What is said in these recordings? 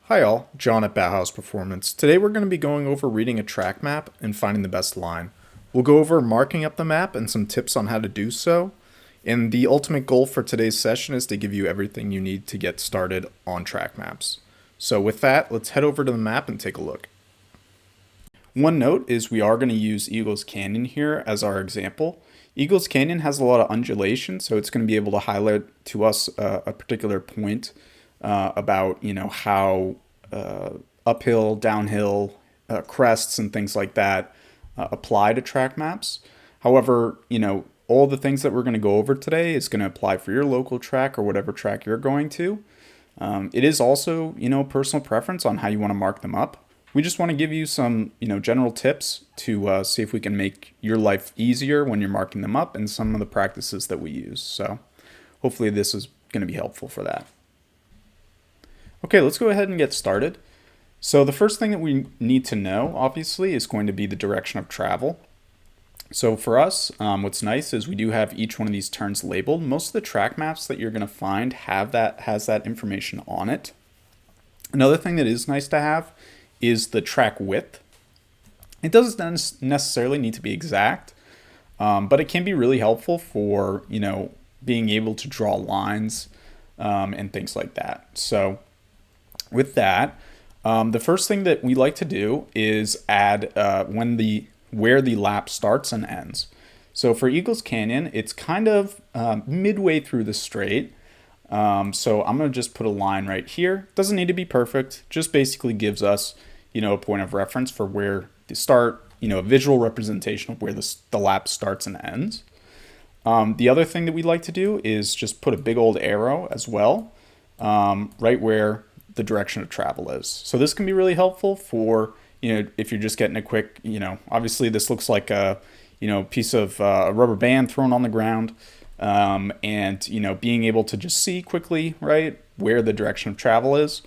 Hi all, John at BauhausPerformance. Today we're going to be going over reading a track map and finding the best line. We'll go over marking up the map and some tips on how to do so. And the ultimate goal for today's session is to give you everything you need to get started on track maps. So with that, let's head over to the map and take a look. One note is we are going to use Eagles Canyon here as our example. Eagles Canyon has a lot of undulation, so it's going to be able to highlight to us a particular point about how uphill, downhill, crests and things like that apply to track maps. However, all the things that we're going to go over today is going to apply for your local track or whatever track you're going to. It is also personal preference on how you want to mark them up. We just want to give you some general tips to see if we can make your life easier when you're marking them up and some of the practices that we use. So hopefully this is going to be helpful for that. Okay, let's go ahead and get started. So the first thing that we need to know, obviously, is going to be the direction of travel. So for us, what's nice is we do have each one of these turns labeled. Most of the track maps that you're going to find has that information on it. Another thing that is nice to have is the track width. It doesn't necessarily need to be exact, but it can be really helpful for being able to draw lines and things like that. So with that, the first thing that we like to do is add where the lap starts and ends. So for Eagles Canyon, it's kind of midway through the straight. So I'm going to just put a line right here. Doesn't need to be perfect. Just basically gives us, a point of reference for where to start, a visual representation of where the lap starts and ends. The other thing that we like to do is just put a big old arrow as well, right where the direction of travel is. So this can be really helpful for, if you're just getting a quick, obviously this looks like a, piece of rubber band thrown on the ground. And being able to just see quickly, right, where the direction of travel is,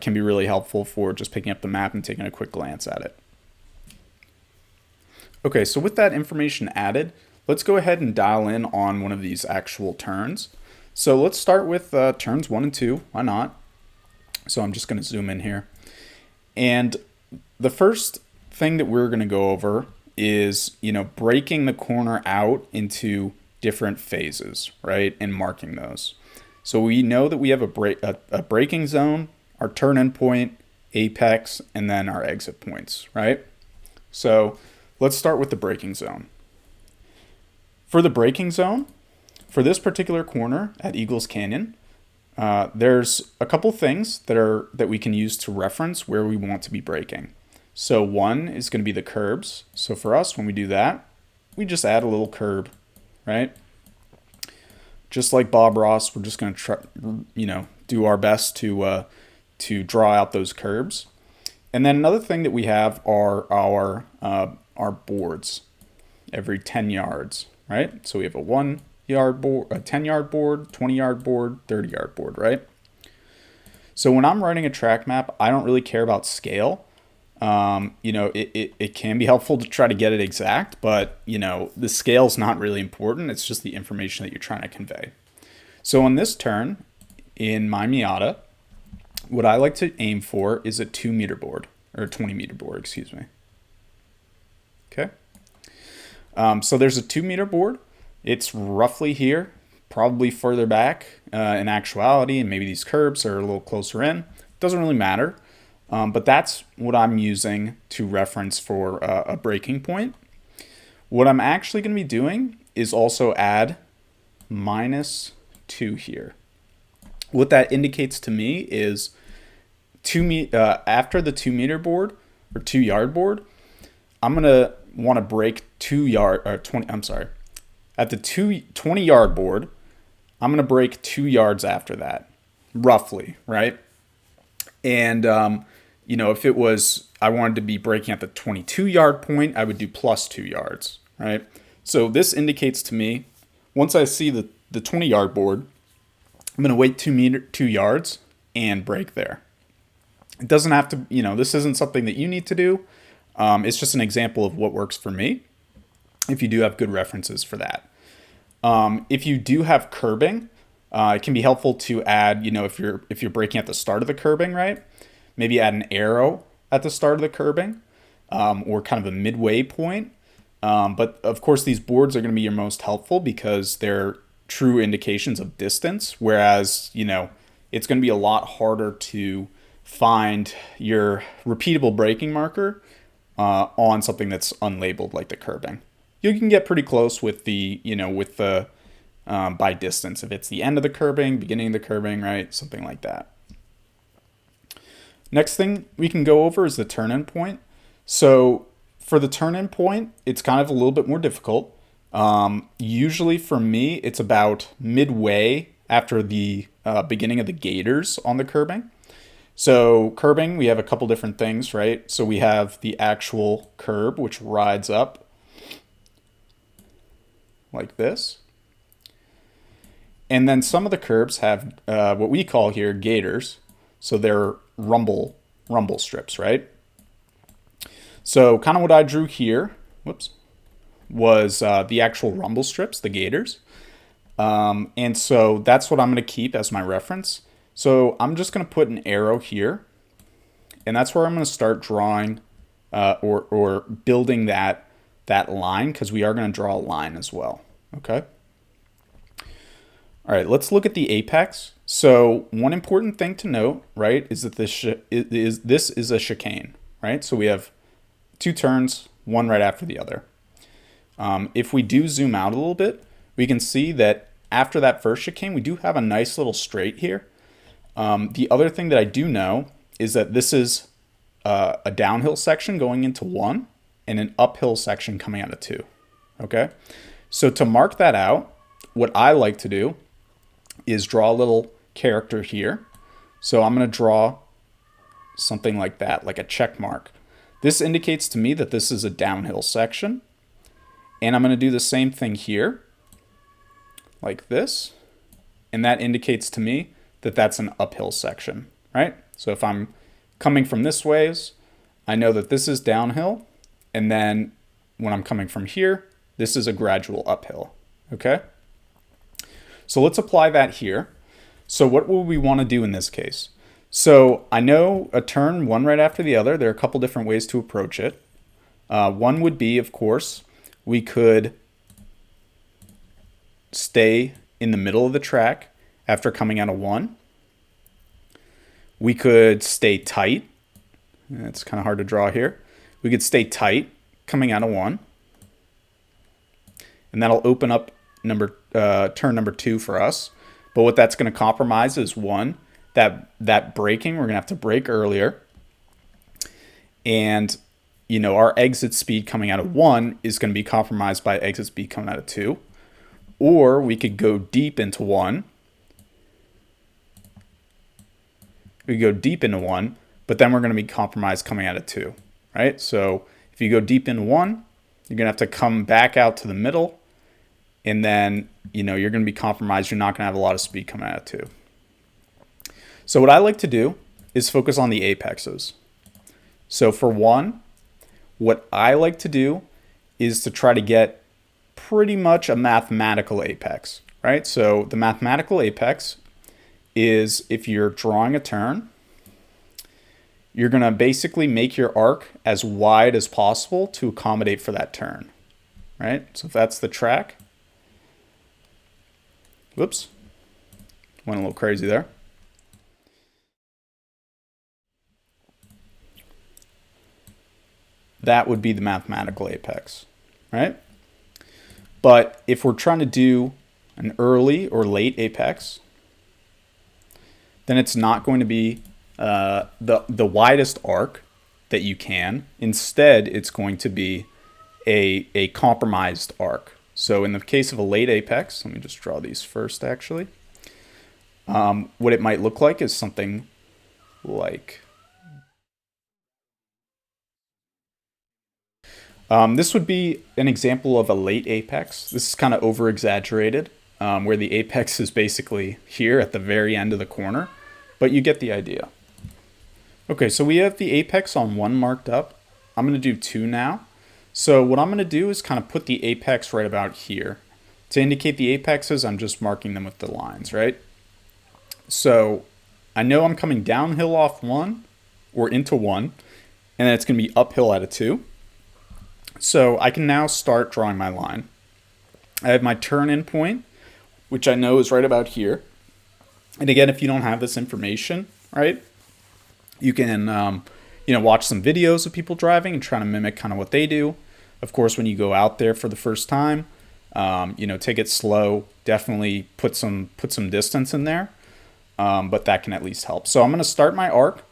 can be really helpful for just picking up the map and taking a quick glance at it. Okay, so with that information added, let's go ahead and dial in on one of these actual turns. So let's start with turns 1 and 2. Why not? So I'm just going to zoom in here. And the first thing that we're going to go over is, breaking the corner out into different phases, right? And marking those. So we know that we have a braking zone, our turn-in point, apex, and then our exit points, right? So let's start with the braking zone. For the braking zone, for this particular corner at Eagles Canyon, there's a couple things that we can use to reference where we want to be braking. So one is going to be the curbs. So for us, when we do that, we just add a little curb, right? Just like Bob Ross, we're just going to try, do our best to draw out those curbs. And then another thing that we have are our boards every 10 yards, right? So we have a 1 yard board, a 10-yard board, 20-yard board, 30-yard board, right? So when I'm writing a track map, I don't really care about scale. It can be helpful to try to get it exact, but the scale's not really important. It's just the information that you're trying to convey. So on this turn in my Miata, what I like to aim for is a 2-meter board, or a 20-meter board, excuse me. Okay. So there's a 2-meter board. It's roughly here, probably further back in actuality, and maybe these curbs are a little closer in. Doesn't really matter. But that's what I'm using to reference for a breaking point. What I'm actually going to be doing is also add -2 here. What that indicates to me is after the 2-meter board or 2-yard board, I'm going to want to break 20. I'm sorry. At the 20-yard board, I'm going to break 2 yards after that, roughly, right? And if it was, I wanted to be breaking at the 22-yard point, I would do +2 yards, right? So this indicates to me, once I see the 20-yard board, I'm going to wait 2 yards and break there. It doesn't have to, this isn't something that you need to do. It's just an example of what works for me, if you do have good references for that. If you do have curbing, it can be helpful to add, if you're breaking at the start of the curbing, right? maybe add an arrow at the start of the curbing, or kind of a midway point. But of course, these boards are going to be your most helpful because they're true indications of distance, whereas, it's going to be a lot harder to find your repeatable braking marker on something that's unlabeled like the curbing. You can get pretty close with the, by distance, if it's the end of the curbing, beginning of the curbing, right? Something like that. Next thing we can go over is the turn-in point. So for the turn-in point, it's kind of a little bit more difficult. Usually for me, it's about midway after the beginning of the gators on the curbing. So curbing, we have a couple different things, right? So we have the actual curb, which rides up like this. And then some of the curbs have what we call here gators. So they're rumble strips, right? So kind of what I drew here, was the actual rumble strips, the gators. And so that's what I'm going to keep as my reference. So I'm just going to put an arrow here, and that's where I'm going to start drawing or building that line, because we are going to draw a line as well. Okay. All right, let's look at the apex. So one important thing to note, right, is that this is a chicane, right? So we have two turns, one right after the other. If we do zoom out a little bit, we can see that after that first chicane, we do have a nice little straight here. The other thing that I do know is that this is a downhill section going into 1 and an uphill section coming out of 2. Okay, so to mark that out, what I like to do is draw a little character here. So I'm going to draw something like that, like a check mark. This indicates to me that this is a downhill section. And I'm going to do the same thing here, like this. And that indicates to me that that's an uphill section, right? So if I'm coming from this ways, I know that this is downhill. And then when I'm coming from here, this is a gradual uphill, okay? So let's apply that here. So what will we want to do in this case? So I know a turn, one right after the other. There are a couple different ways to approach it. One would be, of course, we could stay in the middle of the track after coming out of 1. We could stay tight. It's kind of hard to draw here. We could stay tight coming out of 1. And that'll open up turn number 2 for us. But what that's going to compromise is, 1, that braking, we're going to have to brake earlier. And, our exit speed coming out of 1 is going to be compromised by exit speed coming out of 2. Or we could go deep into 1. We could go deep into 1, but then we're going to be compromised coming out of 2, right? So if you go deep into 1, you're going to have to come back out to the middle. And then, you're going to be compromised. You're not going to have a lot of speed coming out of 2. So what I like to do is focus on the apexes. So for 1, what I like to do is to try to get pretty much a mathematical apex, right? So the mathematical apex is, if you're drawing a turn, you're going to basically make your arc as wide as possible to accommodate for that turn, right? So if that's the track, whoops, went a little crazy there. That would be the mathematical apex, right? But if we're trying to do an early or late apex, then it's not going to be the widest arc that you can. Instead, it's going to be a compromised arc. So in the case of a late apex, let me just draw these first actually. What it might look like is something like this would be an example of a late apex. This is kind of over exaggerated, where the apex is basically here at the very end of the corner, but you get the idea. Okay, so we have the apex on 1 marked up. I'm going to do 2 now. So what I'm going to do is kind of put the apex right about here. To indicate the apexes, I'm just marking them with the lines, right? So I know I'm coming downhill off 1, or into 1, and then it's going to be uphill at a 2. So I can now start drawing my line. I have my turn in point, which I know is right about here. And again, if you don't have this information, right, you can watch some videos of people driving and try to mimic kind of what they do. Of course, when you go out there for the first time, take it slow. Definitely put some distance in there, but that can at least help. So I'm going to start my arc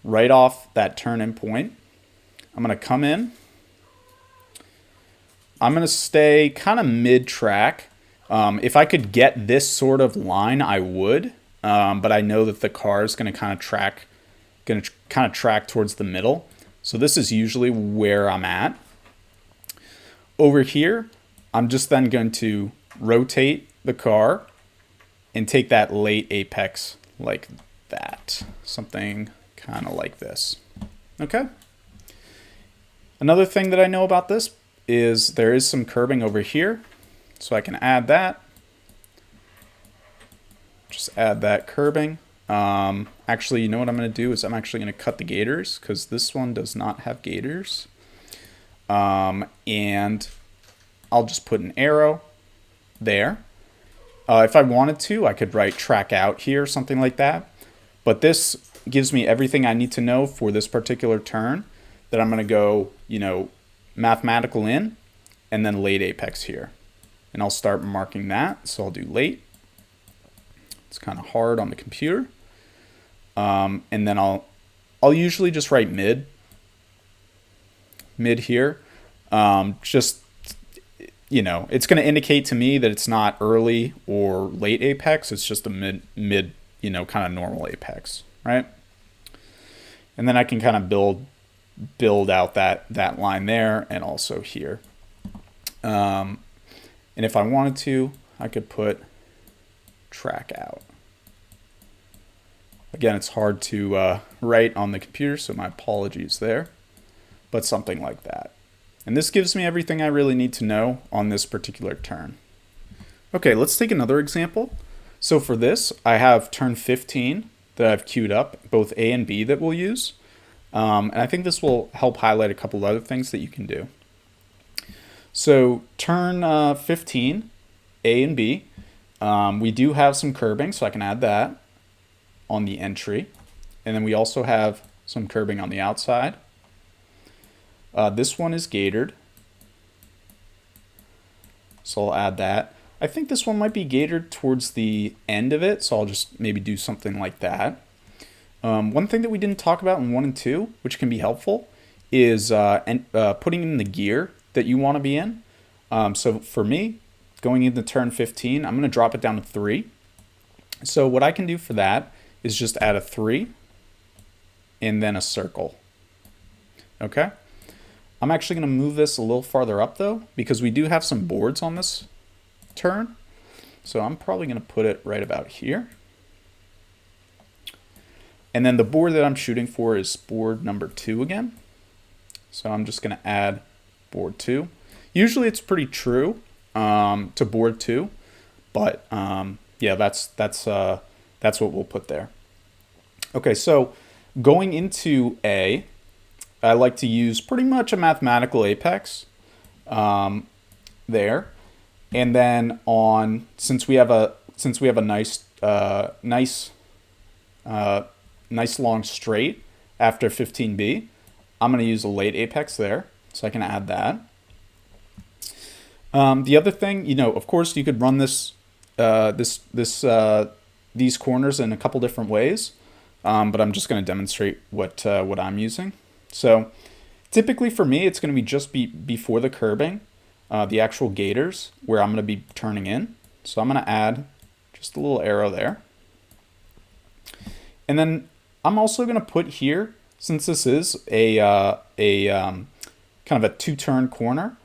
right off that turn in point. I'm going to come in. I'm going to stay kind of mid-track. If I could get this sort of line, I would, but I know that the car is going to kind of track towards the middle. So this is usually where I'm at. Over here, I'm just then going to rotate the car and take that late apex like that. Something kind of like this. Okay. Another thing that I know about this is there is some curbing over here. So I can add that. Just add that curbing. Actually, you know what I'm going to do is I'm actually going to cut the gators because this one does not have gators. And I'll just put an arrow there. If I wanted to, I could write track out here, something like that. But this gives me everything I need to know for this particular turn that I'm going to go, mathematical in and then late apex here. And I'll start marking that. So I'll do late. It's kind of hard on the computer. And then I'll usually just write mid here. It's going to indicate to me that it's not early or late apex. It's just a mid, kind of normal apex, right? And then I can kind of build out that line there and also here. And if I wanted to, I could put track out. Again, it's hard to write on the computer, so my apologies there, but something like that. And this gives me everything I really need to know on this particular turn. Okay, let's take another example. So for this, I have turn 15 that I've queued up, both A and B that we'll use. And I think this will help highlight a couple of other things that you can do. So turn 15, A and B, we do have some curbing, so I can add that on the entry. And then we also have some curbing on the outside. This one is gatored, so I'll add that. I think this one might be gatored towards the end of it, so I'll just maybe do something like that. One thing that we didn't talk about in 1 and 2, which can be helpful, is putting in the gear that you want to be in. So for me, going into turn 15, I'm going to drop it down to 3. So what I can do for that is just add a 3 and then a circle. Okay? I'm actually going to move this a little farther up though, because we do have some boards on this turn. So I'm probably going to put it right about here. And then the board that I'm shooting for is board number 2 again. So I'm just going to add board 2. Usually it's pretty true to board 2, but yeah, that's what we'll put there. Okay, so going into A, I like to use pretty much a mathematical apex there, and then on since we have a nice long straight after 15B, I'm going to use a late apex there, so I can add that. The other thing, of course, you could run these corners in a couple different ways, but I'm just going to demonstrate what I'm using. So typically for me, it's going to be just before the curbing, the actual gators where I'm going to be turning in. So I'm going to add just a little arrow there. And then I'm also going to put here, since this is a kind of a 2-turn corner,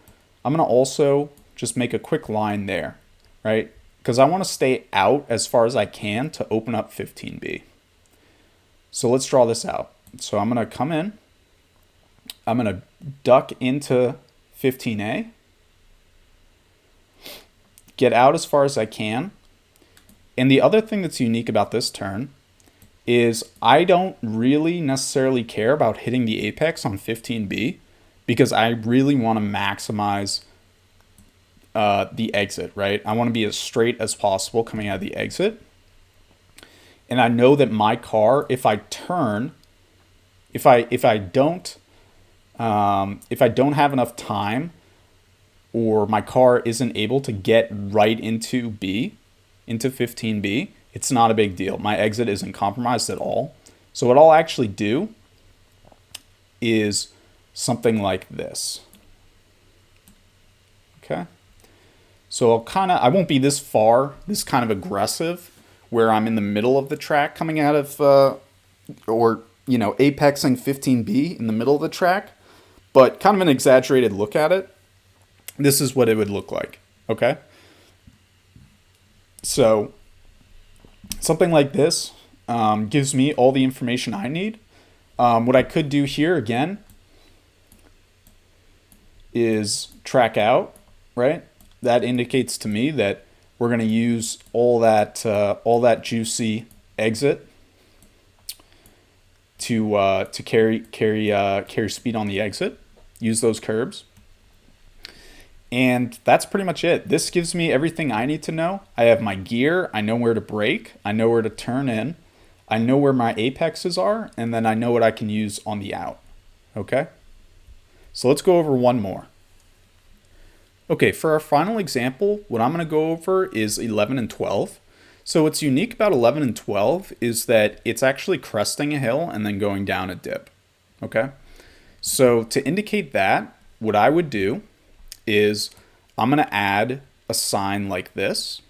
I'm going to also just make a quick line there, right? Because I want to stay out as far as I can to open up 15B. So let's draw this out. So I'm going to come in. I'm going to duck into 15A. Get out as far as I can. And the other thing that's unique about this turn is I don't really necessarily care about hitting the apex on 15B because I really want to maximize the exit, right? I want to be as straight as possible coming out of the exit. And I know that my car, if I turn, if I don't have enough time, or my car isn't able to get right into 15B, it's not a big deal. My exit isn't compromised at all. So what I'll actually do is something like this. Okay. So I won't be this kind of aggressive, where I'm in the middle of the track coming out of, apexing 15B in the middle of the track, but kind of an exaggerated look at it. This is what it would look like, okay? So something like this gives me all the information I need. What I could do here, again, is track out, right? That indicates to me that we're going to use all that juicy exit to carry speed on the exit. Use those curbs. And that's pretty much it. This gives me everything I need to know. I have my gear. I know where to brake. I know where to turn in. I know where my apexes are. And then I know what I can use on the out. Okay? So let's go over one more. Okay, for our final example, what I'm going to go over is 11 and 12. So what's unique about 11 and 12 is that it's actually cresting a hill and then going down a dip. Okay? So to indicate that, what I would do is I'm going to add a sign like this.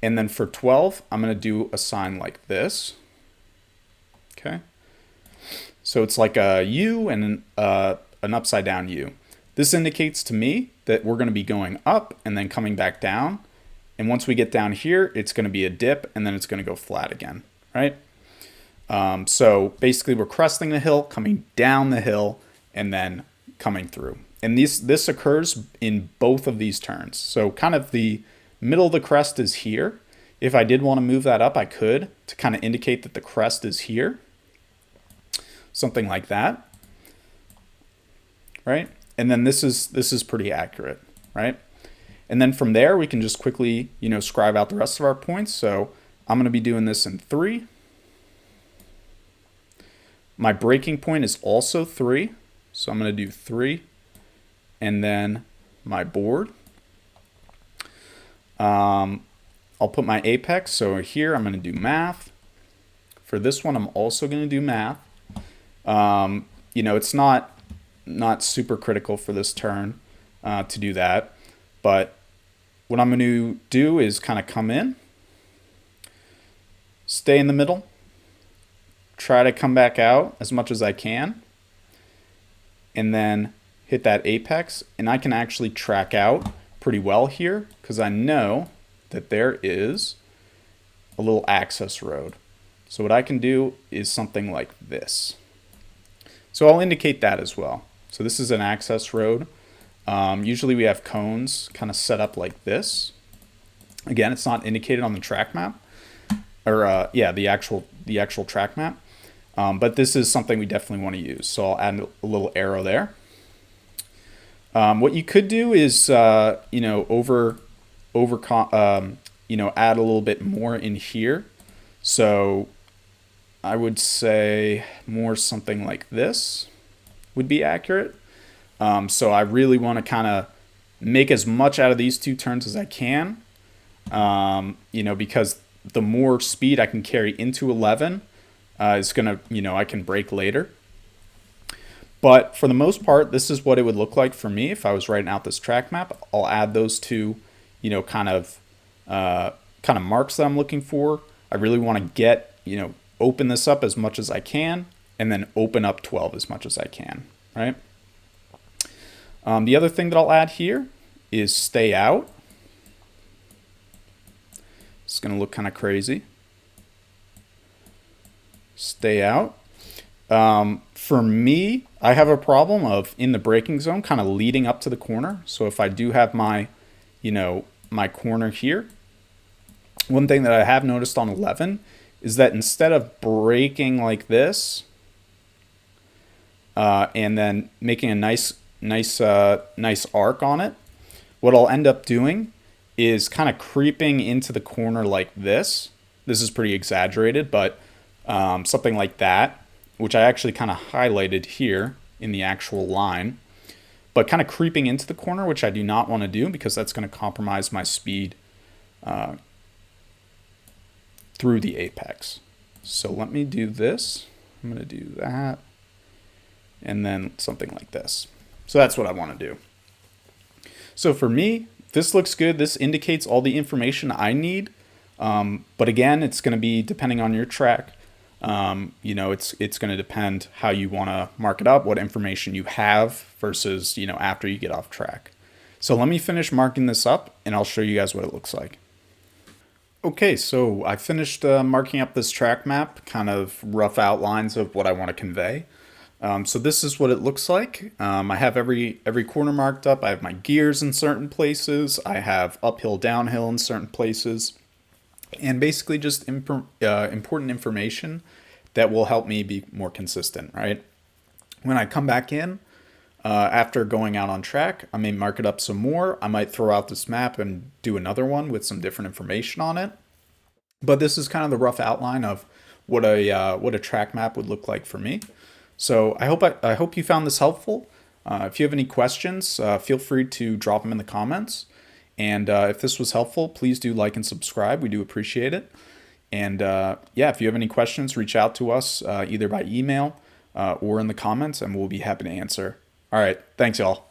And then for 12, I'm going to do a sign like this. Okay? So it's like a U and an upside down U. This indicates to me that we're going to be going up and then coming back down. And once we get down here, it's going to be a dip and then it's going to go flat again, right? So basically we're cresting the hill, coming down the hill, and then coming through. And this occurs in both of these turns. So kind of the middle of the crest is here. If I did want to move that up, I could, to kind of indicate that the crest is here. Something like that, right? And then this is pretty accurate, right? And then from there, we can just quickly, scribe out the rest of our points. So I'm going to be doing this in 3. My braking point is also 3. So I'm going to do 3. And then my board. I'll put my apex. So here I'm going to do math. For this one, I'm also going to do math. It's not super critical for this turn to do that. But what I'm going to do is kind of come in, stay in the middle, try to come back out as much as I can, and then hit that apex. And I can actually track out pretty well here because I know that there is a little access road. So what I can do is something like this. So I'll indicate that as well. So this is an access road. Usually we have cones kind of set up like this. Again, it's not indicated on the track map, or the actual track map. But this is something we definitely want to use. So I'll add a little arrow there. What you could do is add a little bit more in here. So I would say more something like this would be accurate. So I really want to kind of make as much out of these 2 turns as I can, because the more speed I can carry into 11 is going to, I can brake later. But for the most part, this is what it would look like for me if I was writing out this track map. I'll add those 2, kind of marks that I'm looking for. I really want to get, open this up as much as I can, and then open up 12 as much as I can, right? The other thing that I'll add here is stay out. It's going to look kind of crazy. Stay out. For me, I have a problem of in the braking zone kind of leading up to the corner. So if I do have my, my corner here, one thing that I have noticed on 11 is that instead of braking like this and then making a nice arc on it, what I'll end up doing is kind of creeping into the corner like this. This is pretty exaggerated, but something like that, which I actually kind of highlighted here in the actual line, but kind of creeping into the corner, which I do not want to do because that's going to compromise my speed through the apex. So let me do this. I'm going to do that, and then something like this. So that's what I want to do. So for me, this looks good. This indicates all the information I need. But again, it's going to be depending on your track. It's going to depend how you want to mark it up, what information you have versus, after you get off track. So let me finish marking this up and I'll show you guys what it looks like. Okay, so I finished marking up this track map, kind of rough outlines of what I want to convey. So this is what it looks like. I have every corner marked up. I have my gears in certain places. I have uphill, downhill in certain places. And basically just important information that will help me be more consistent, right? When I come back in, after going out on track, I may mark it up some more. I might throw out this map and do another one with some different information on it. But this is kind of the rough outline of what a track map would look like for me. So I hope you found this helpful. If you have any questions, feel free to drop them in the comments. And if this was helpful, please do like and subscribe. We do appreciate it. And if you have any questions, reach out to us either by email or in the comments, and we'll be happy to answer. All right. Thanks, y'all.